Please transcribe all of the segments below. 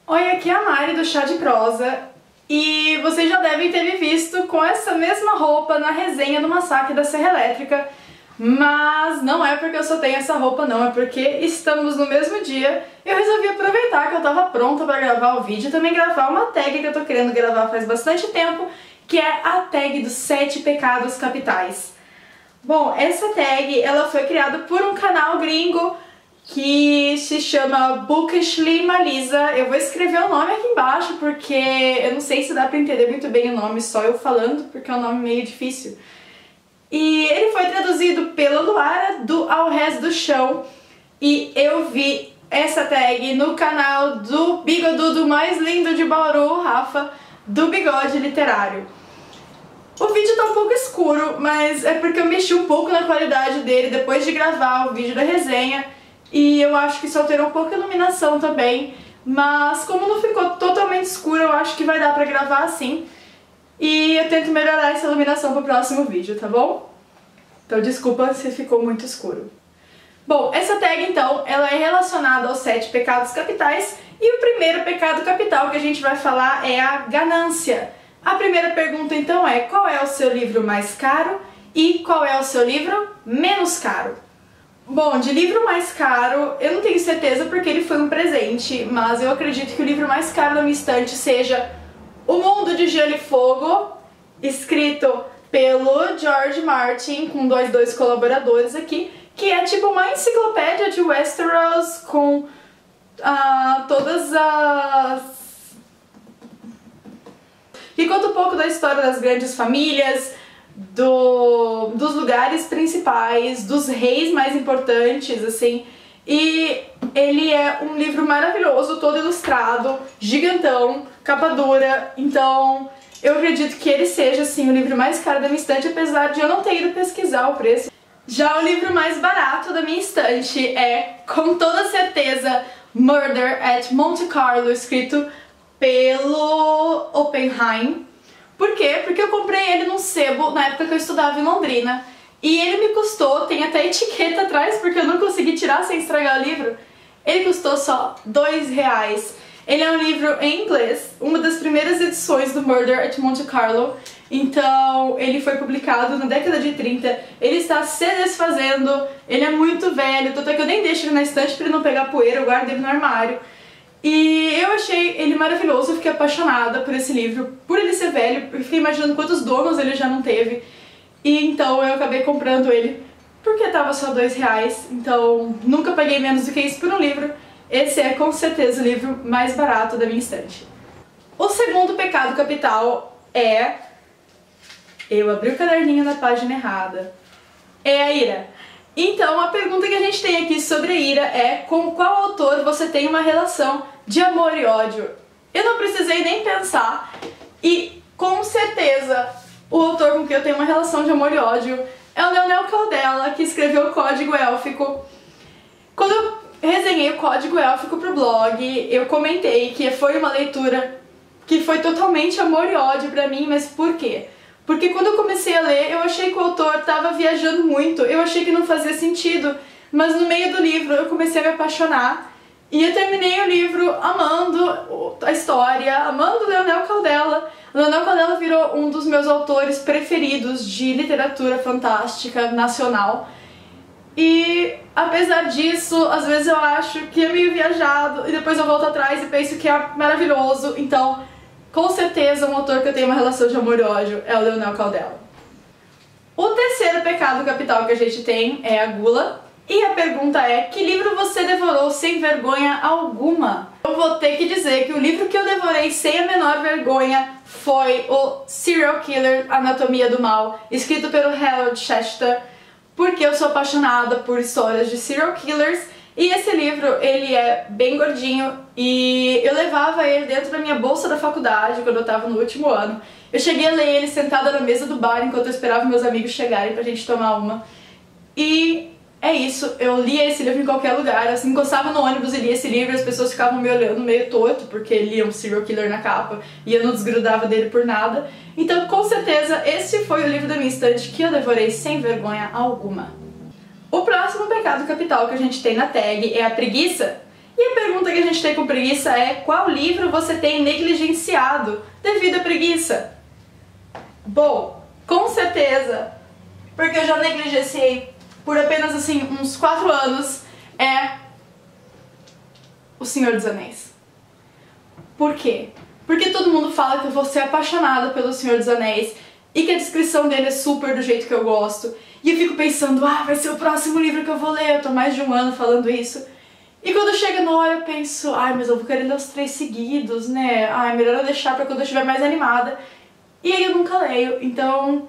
Oi, aqui é a Mari do Chá de Prosa e vocês já devem ter me visto com essa mesma roupa na resenha do massacre da Serra Elétrica, mas não é porque eu só tenho essa roupa não, é porque estamos no mesmo dia e eu resolvi aproveitar que eu tava pronta pra gravar o vídeo e também gravar uma tag que eu tô querendo gravar faz bastante tempo, que é a tag dos 7 pecados capitais. Bom, essa tag ela foi criada por um canal gringo que se chama Bookishly Malisa. Eu vou escrever o nome aqui embaixo porque eu não sei se dá pra entender muito bem o nome só eu falando, porque é um nome meio difícil. E ele foi traduzido pela Luara do Ao Rés do Chão e eu vi essa tag no canal do bigodudo mais lindo de Bauru, Rafa, do Bigode Literário. O vídeo tá um pouco escuro, mas é porque eu mexi um pouco na qualidade dele depois de gravar o vídeo da resenha. E eu acho que isso alterou um pouco a iluminação também, mas como não ficou totalmente escuro, eu acho que vai dar pra gravar assim. E eu tento melhorar essa iluminação pro próximo vídeo, tá bom? Então desculpa se ficou muito escuro. Bom, essa tag então, ela é relacionada aos 7 pecados capitais, e o primeiro pecado capital que a gente vai falar é a ganância. A primeira pergunta então é: qual é o seu livro mais caro e qual é o seu livro menos caro? Bom, de livro mais caro, eu não tenho certeza porque ele foi um presente, mas eu acredito que o livro mais caro da minha estante seja O Mundo de Gelo e Fogo, escrito pelo George Martin, com dois colaboradores aqui, que é tipo uma enciclopédia de Westeros com todas as... que conta um pouco da história das grandes famílias, dos lugares principais, dos reis mais importantes, assim, e ele é um livro maravilhoso, todo ilustrado, gigantão, capa dura, então eu acredito que ele seja, assim, o livro mais caro da minha estante, apesar de eu não ter ido pesquisar o preço. Já o livro mais barato da minha estante é, com toda certeza, Murder at Monte Carlo, escrito pelo Oppenheim. Por quê? Porque eu comprei ele num sebo na época que eu estudava em Londrina. E ele me custou, tem até etiqueta atrás porque eu não consegui tirar sem estragar o livro. Ele custou só R$2. Ele é um livro em inglês, uma das primeiras edições do Murder at Monte Carlo. Então ele foi publicado na década de 30, ele está se desfazendo, ele é muito velho, tanto é que eu nem deixo ele na estante para ele não pegar poeira, eu guardo ele no armário. E eu achei ele maravilhoso, eu fiquei apaixonada por esse livro, por ele ser velho, eu fiquei imaginando quantos donos ele já não teve. E então eu acabei comprando ele porque tava só R$2, então nunca paguei menos do que isso por um livro. Esse é com certeza o livro mais barato da minha estante. O segundo pecado capital é... eu abri o caderninho na página errada. É a ira. Então a pergunta que a gente tem aqui sobre a ira é: com qual autor você tem uma relação de amor e ódio? Eu não precisei nem pensar e com certeza o autor com quem eu tenho uma relação de amor e ódio é o Leonel Caldela, que escreveu o Código Élfico. Quando eu resenhei o Código Élfico pro blog, eu comentei que foi uma leitura que foi totalmente amor e ódio pra mim, mas por quê? Porque quando eu comecei a ler, eu achei que o autor estava viajando muito, eu achei que não fazia sentido, mas no meio do livro eu comecei a me apaixonar e eu terminei o livro amando a história, amando Leonel Caldela. Leonel Caldela virou um dos meus autores preferidos de literatura fantástica nacional. E apesar disso, às vezes eu acho que é meio viajado e depois eu volto atrás e penso que é maravilhoso, então... com certeza, um autor que eu tenho uma relação de amor e ódio é o Leonel Caldela. O terceiro pecado capital que a gente tem é a gula. E a pergunta é: que livro você devorou sem vergonha alguma? Eu vou ter que dizer que o livro que eu devorei sem a menor vergonha foi o Serial Killer, Anatomia do Mal, escrito pelo Harold Schechter, porque eu sou apaixonada por histórias de serial killers. E esse livro, ele é bem gordinho e eu levava ele dentro da minha bolsa da faculdade quando eu tava no último ano. Eu cheguei a ler ele sentada na mesa do bar enquanto eu esperava meus amigos chegarem pra gente tomar uma. E é isso, eu lia esse livro em qualquer lugar, assim, encostava no ônibus e lia esse livro e as pessoas ficavam me olhando meio torto porque liam serial killer na capa e eu não desgrudava dele por nada. Então, com certeza, esse foi o livro da minha estante que eu devorei sem vergonha alguma. O próximo pecado capital que a gente tem na tag é a preguiça. E a pergunta que a gente tem com preguiça é: qual livro você tem negligenciado devido à preguiça? Bom, com certeza, porque eu já negligenciei por apenas assim uns 4 anos, é O Senhor dos Anéis. Por quê? Porque todo mundo fala que eu vou ser apaixonada pelo Senhor dos Anéis e que a descrição dele é super do jeito que eu gosto. E eu fico pensando, vai ser o próximo livro que eu vou ler, eu tô mais de um ano falando isso. E quando chega na hora eu penso, mas eu vou querer ler os 3 seguidos, né? Melhor eu deixar pra quando eu estiver mais animada. E aí eu nunca leio, então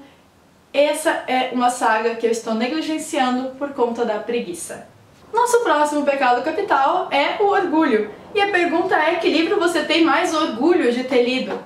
essa é uma saga que eu estou negligenciando por conta da preguiça. Nosso próximo pecado capital é o orgulho. E a pergunta é: que livro você tem mais orgulho de ter lido?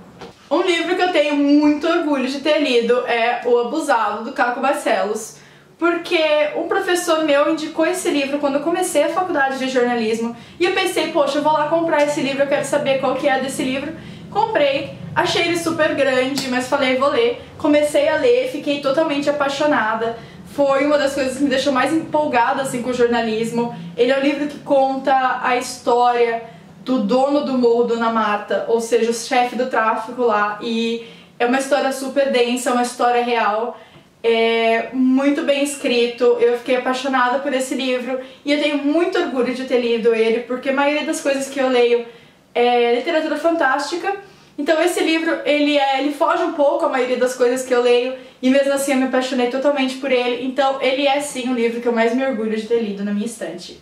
Um livro que eu tenho muito orgulho de ter lido é O Abusado, do Caco Barcelos, porque um professor meu indicou esse livro quando eu comecei a faculdade de jornalismo, e eu pensei, poxa, eu vou lá comprar esse livro, eu quero saber qual que é desse livro. Comprei, achei ele super grande, mas falei, vou ler. Comecei a ler, fiquei totalmente apaixonada. Foi uma das coisas que me deixou mais empolgada assim, com o jornalismo. Ele é um livro que conta a história do dono do Morro Dona Marta, ou seja, o chefe do tráfico lá. E é uma história super densa, uma história real. É muito bem escrito, eu fiquei apaixonada por esse livro e eu tenho muito orgulho de ter lido ele, porque a maioria das coisas que eu leio é literatura fantástica. Então esse livro, ele foge um pouco a maioria das coisas que eu leio e mesmo assim eu me apaixonei totalmente por ele. Então ele é sim o livro que eu mais me orgulho de ter lido na minha estante.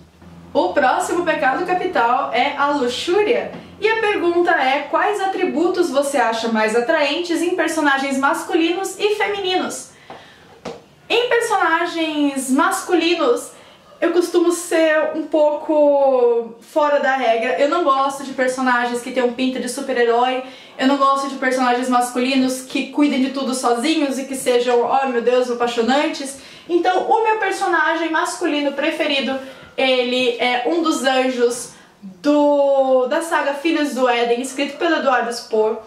O próximo pecado capital é a luxúria. E a pergunta é: quais atributos você acha mais atraentes em personagens masculinos e femininos? Em personagens masculinos, eu costumo ser um pouco fora da regra. Eu não gosto de personagens que tenham pinta de super-herói. Eu não gosto de personagens masculinos que cuidem de tudo sozinhos e que sejam, oh meu Deus, apaixonantes. Então, o meu personagem masculino preferido, ele é um dos anjos da saga Filhos do Éden, escrito pelo Eduardo Spohr.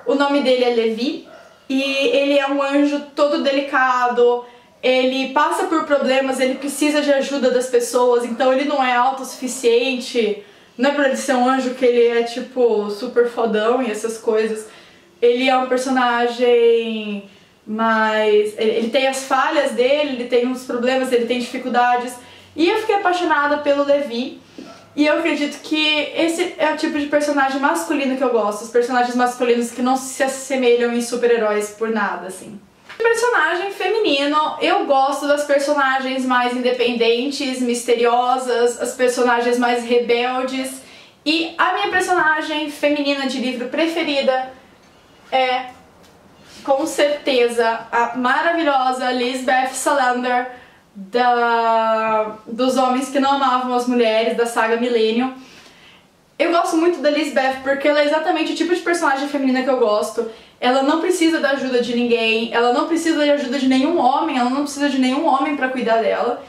O nome dele é Levi e ele é um anjo todo delicado. Ele passa por problemas, ele precisa de ajuda das pessoas, então ele não é autossuficiente. Não é por ele ser um anjo que ele é tipo super fodão e essas coisas. Ele é um personagem mais... ele tem as falhas dele, ele tem uns problemas, ele tem dificuldades. E eu fiquei apaixonada pelo Levi. E eu acredito que esse é o tipo de personagem masculino que eu gosto. Os personagens masculinos que não se assemelham em super-heróis por nada, assim. Personagem feminino, eu gosto das personagens mais independentes, misteriosas, as personagens mais rebeldes. E a minha personagem feminina de livro preferida é, com certeza, a maravilhosa Lisbeth Salander, dos Homens que Não Amavam as Mulheres, da saga Millennium. Eu gosto muito da Lisbeth porque ela é exatamente o tipo de personagem feminina que eu gosto. Ela não precisa da ajuda de ninguém, ela não precisa da ajuda de nenhum homem, ela não precisa de nenhum homem pra cuidar dela.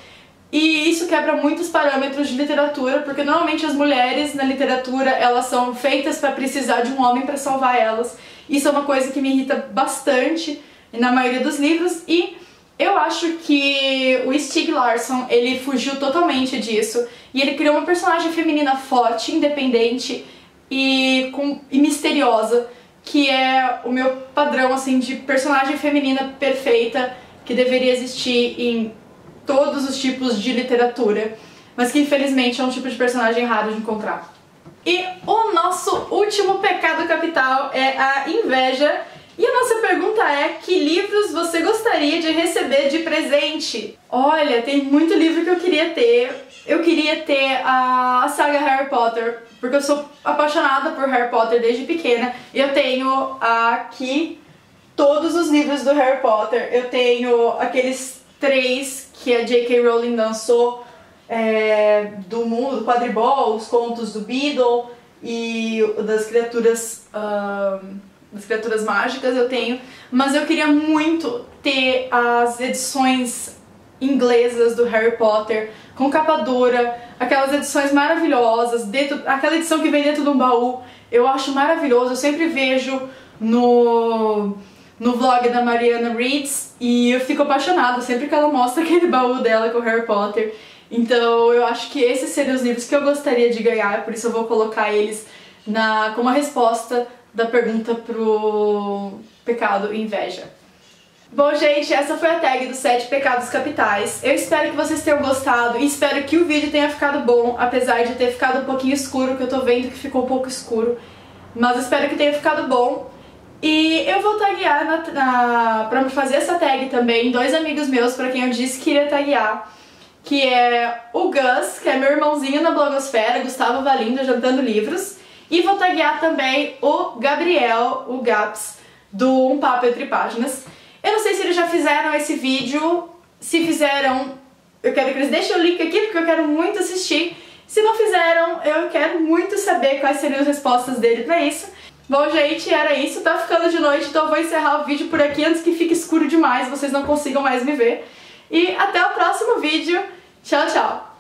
E isso quebra muitos parâmetros de literatura, porque normalmente as mulheres na literatura, elas são feitas pra precisar de um homem pra salvar elas. Isso é uma coisa que me irrita bastante na maioria dos livros, e eu acho que o Stieg Larsson, ele fugiu totalmente disso, e ele criou uma personagem feminina forte, independente e misteriosa, que é o meu padrão assim de personagem feminina perfeita que deveria existir em todos os tipos de literatura, mas que infelizmente é um tipo de personagem raro de encontrar. E o nosso último pecado capital é a inveja. E a nossa pergunta é: que livros você gostaria de receber de presente? Olha, tem muito livro que eu queria ter. Eu queria ter a saga Harry Potter, porque eu sou apaixonada por Harry Potter desde pequena. Eu tenho aqui todos os livros do Harry Potter. Eu tenho aqueles 3 que a J.K. Rowling lançou, do mundo, do quadribol, os contos do Beedle e das criaturas mágicas eu tenho. Mas eu queria muito ter as edições inglesas do Harry Potter, com capa dura, aquelas edições maravilhosas, aquela edição que vem dentro de um baú. Eu acho maravilhoso, eu sempre vejo no vlog da Mariana Reeds e eu fico apaixonada sempre que ela mostra aquele baú dela com o Harry Potter. Então eu acho que esses seriam os livros que eu gostaria de ganhar, por isso eu vou colocar eles como a resposta da pergunta pro pecado inveja. Bom, gente, essa foi a tag dos 7 pecados capitais. Eu espero que vocês tenham gostado e espero que o vídeo tenha ficado bom, apesar de ter ficado um pouquinho escuro, que eu tô vendo que ficou um pouco escuro. Mas espero que tenha ficado bom. E eu vou taguear pra fazer essa tag também 2 amigos meus pra quem eu disse que iria taguear, que é o Gus, que é meu irmãozinho na blogosfera, Gustavo Valindo, Jantando Livros. E vou taguear também o Gabriel, o Gaps, do Um Papo Entre Páginas. Eu não sei se eles já fizeram esse vídeo. Se fizeram, eu quero que eles deixem o link aqui porque eu quero muito assistir. Se não fizeram, eu quero muito saber quais seriam as respostas dele pra isso. Bom, gente, era isso. Tá ficando de noite, então eu vou encerrar o vídeo por aqui antes que fique escuro demais, vocês não consigam mais me ver. E até o próximo vídeo. Tchau, tchau!